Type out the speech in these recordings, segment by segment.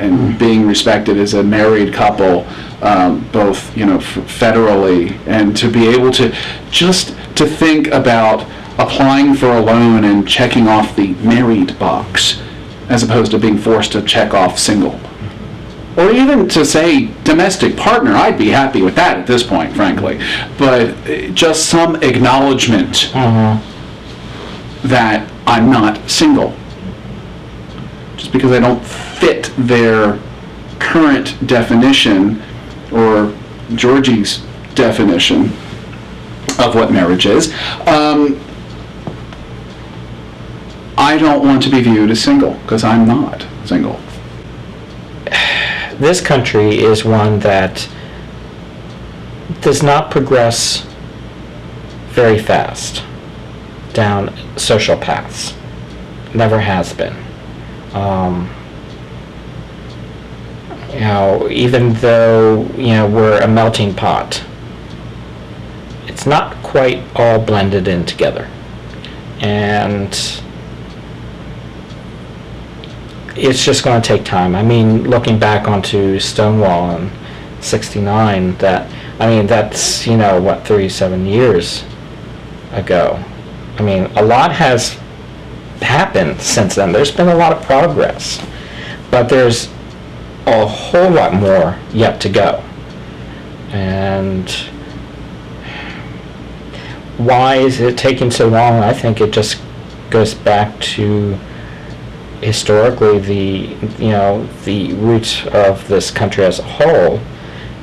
and being respected as a married couple, both federally, and to be able to just to think about applying for a loan and checking off the married box as opposed to being forced to check off single. Or even to say domestic partner, I'd be happy with that at this point, frankly. But just some acknowledgement that I'm not single. Just because I don't fit their current definition or Georgie's definition of what marriage is, I don't want to be viewed as single, because I'm not single. This country is one that does not progress very fast down social paths. Never has been. Even though we're a melting pot, it's not quite all blended in together, and it's just going to take time. I mean, looking back onto Stonewall in '69, that's 37 years ago. I mean, a lot has happened since then. There's been a lot of progress, but there's a whole lot more yet to go. And why is it taking so long? I think it just goes back to historically the roots of this country as a whole,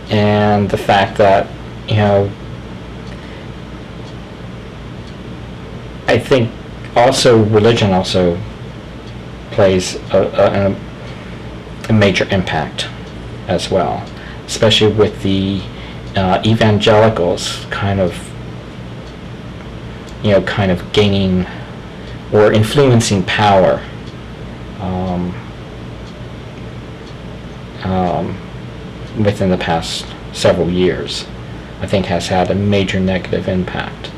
and the fact that I think also religion also plays a major impact as well, especially with the evangelicals kind of gaining or influencing power within the past several years. I think has had a major negative impact.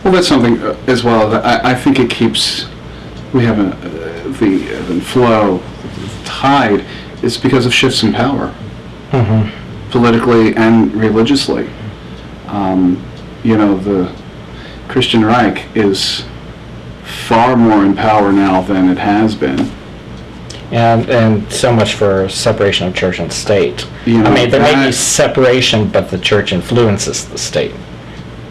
Well, that's something as well that I think it keeps. We have the flow, the tide, is because of shifts in power, politically and religiously. The Christian Reich is far more in power now than it has been. And so much for separation of church and state. There may be separation, but the church influences the state.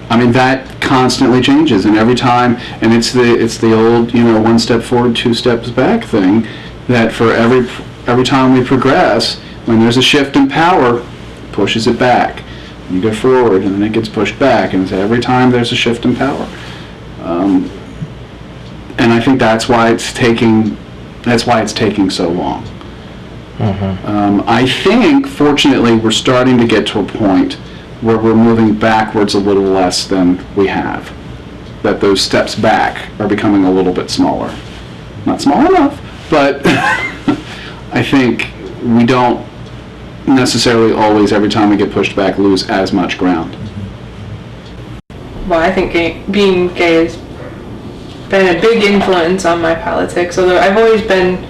I mean, that constantly changes, and every time, and it's the old, one step forward, two steps back thing, that for every time we progress, when there's a shift in power, it pushes it back. You go forward, and then it gets pushed back, and so every time there's a shift in power. And I think that's why it's taking so long. I think, fortunately, we're starting to get to a point where we're moving backwards a little less than we have. That those steps back are becoming a little bit smaller. Not small enough, but I think we don't necessarily always, every time we get pushed back, lose as much ground. Well, I think being gay has been a big influence on my politics, although I've always been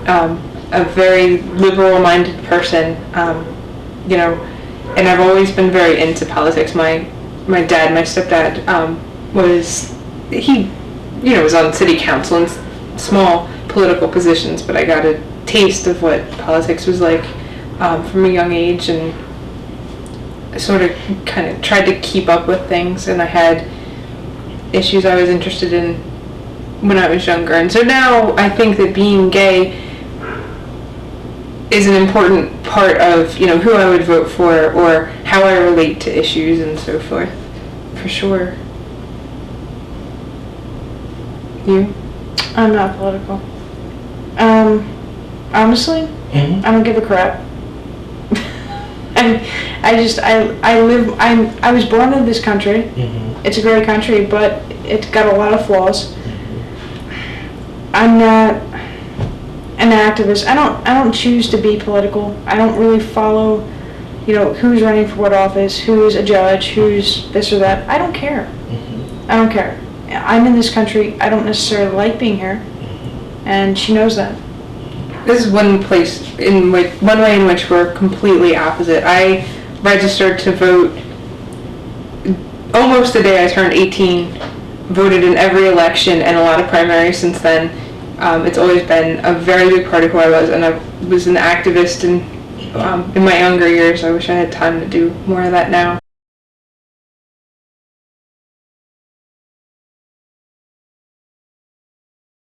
a very liberal-minded person, and I've always been very into politics. My stepdad, was on city council and small political positions, but I got a taste of what politics was like from a young age, and I sort of kind of tried to keep up with things, and I had issues I was interested in when I was younger. And so now I think that being gay is an important part of, who I would vote for or how I relate to issues and so forth, for sure. You? I'm not political. Honestly, I don't give a crap. I was born in this country. It's a great country, but it's got a lot of flaws. I'm not an activist. I don't choose to be political. I don't really follow, who's running for what office, who's a judge, who's this or that. I don't care. I don't care. I'm in this country. I don't necessarily like being here, and she knows that. This is one way in which we're completely opposite. I registered to vote almost the day I turned 18, voted in every election and a lot of primaries since then. It's always been a very big part of who I was, and I was an activist in my younger years. I wish I had time to do more of that now.